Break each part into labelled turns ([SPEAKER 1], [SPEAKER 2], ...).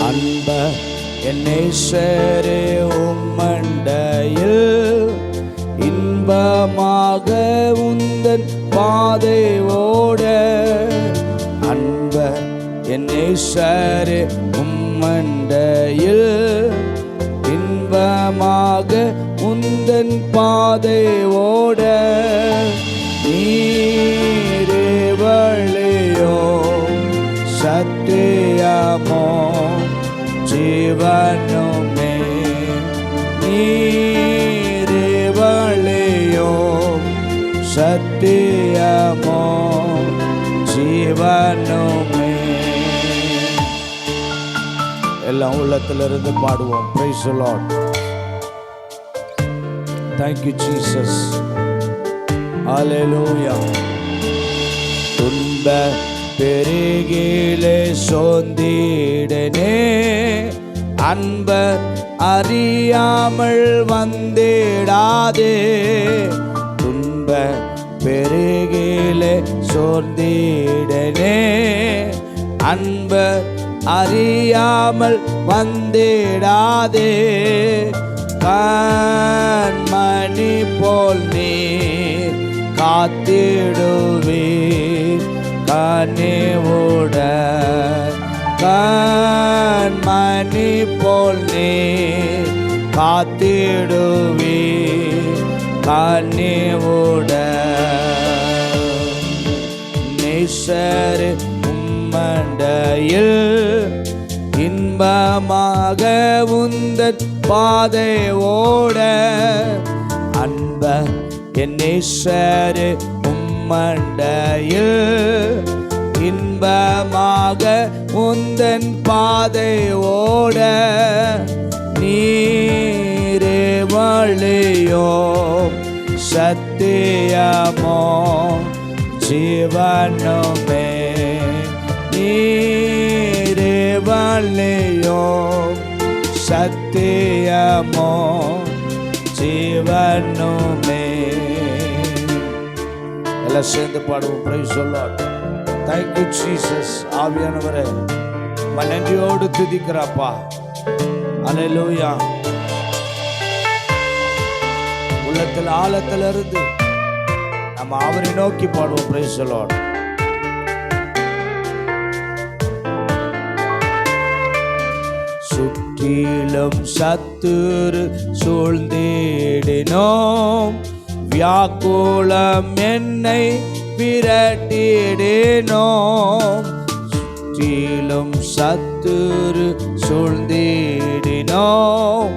[SPEAKER 1] அன்ப என் நேசரே உம்மண்டையில் இன்பமாக உந்தன் பாதை ஓட. அன்ப என் நேசரே உம்மண்டையில் இன்பமாக உந்தன் பாதை ஓட. நீரே வழியோ சத்தியமோ ஜீவனுமே. நீரே வழியோ சத்தியமோ ஜீவனுமே. எல்லாம் உள்ளத்திலிருந்து பாடுவோம். Praise the Lord. Thank you Jesus. Hallelujah. துன்ப பெருகிலே சோர்ந்திடனே அன்பர் அறியாமல் வந்திடாதே. துன்ப பெருகிலே சோர்ந்திடனே அன்பர் அறியாமல் வந்திடாதே. கண்மணி போல் நீ காத்திடுவீர் கனிவுடன். கண்மணி போல் நீ காத்திடுவீர் கனிவுடன். நேசர் உம்மண்டையில் இன்பமாக உந்தன் பாதை ஓட. அன்ப என் நேசர் உம்மண்டையில் இன்பமாக உந்தன் பாதை ஓட. நீரே வழியோ சத்தியமோ ஜீவனுமே. நீரே வழியோ சத்தியமோ ஜீவனுமே. எல்லாம் சேர்ந்து பாடுவோம். Praise the Lord. Thank you Jesus. ஆவியானவரே நன்றியோடு துதிக்கிறப்பா. அல்லேலூயா. உள்ளத்தில் ஆழத்திலிருந்து நம்ம அவரை நோக்கி பாடுவோம். Praise the Lord. சுற்றிலும் சத்துரு சூழ்ந்திடினோம் வியாக்குலம் என்னை விரட்டிடினோம். சுற்றிலும் சத்துரு சூழ்ந்திடினோம்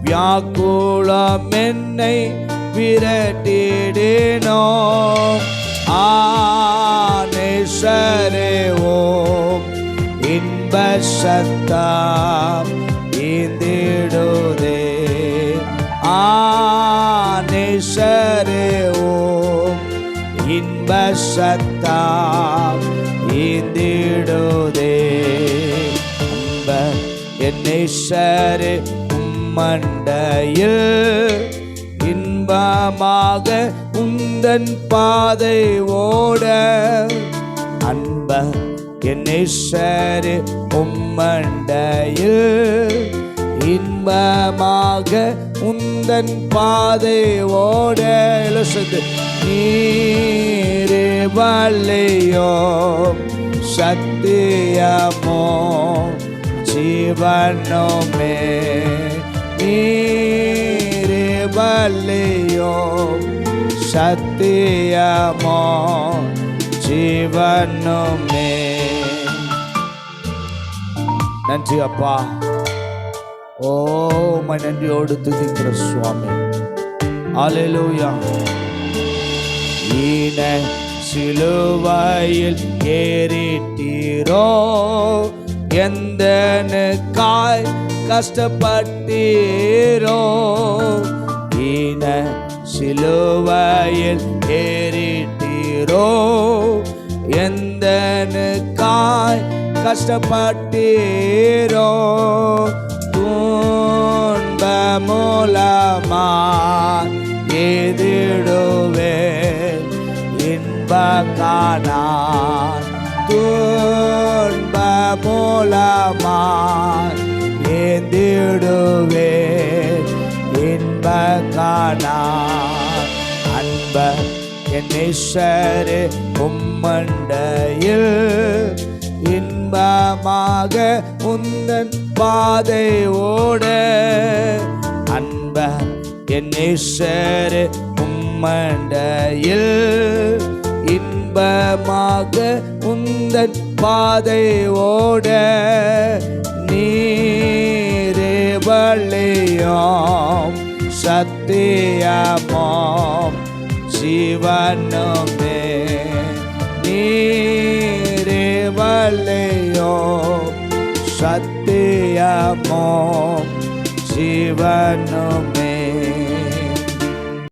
[SPEAKER 1] வியாக்குலம் என்னை விரட்டிடினோம். நேசரே ஓம் இன்ப சத்தம் ஈந்திடுதே. நேசரே ஓம் இன்ப சத்தம் ஈந்திடுதே. அன்ப என் நேசரே உம்மண்டையில் இன்பமாக உந்தன் பாதை ஓட. அன்ப என் நேசரே உம்மண்டையில் இன்பமாக உந்தன் பாதை ஓட. நீரே வழியோ சத்தியமோ ஜீவனுமே. நீரே வழியோ சத்தியமோ ஜீவனுமே. நன்றி அப்பா. ஓ நன்றியோடு துதிக்கிற சுவாமி. அல்லேலூயா. ஈன சிலுவையில் ஏறிட்டீரோ எந்தனுக்காய் கஷ்டப்பட்டீரோ. ஈன சிலுவையில் ஏறிட்டீரோ எந்தனுக்காய் கஷ்டப்பட்டீரோ. துன்ப மூலமா எதிடுவே இன்ப காணான். துன்ப மூலமா அன்ப என் நேசரே உம்மண்டையில் இன்பமாக உந்தன் பாதை ஓட. அன்ப என் நேசரே உம்மண்டையில் இன்பமாக உந்தன் பாதை ஓட. நீரே வழியாம் சத்தியமாம் ஜீவனுமே. நீரே வழியாம் சத்தியமாம் ஜீவனுமே.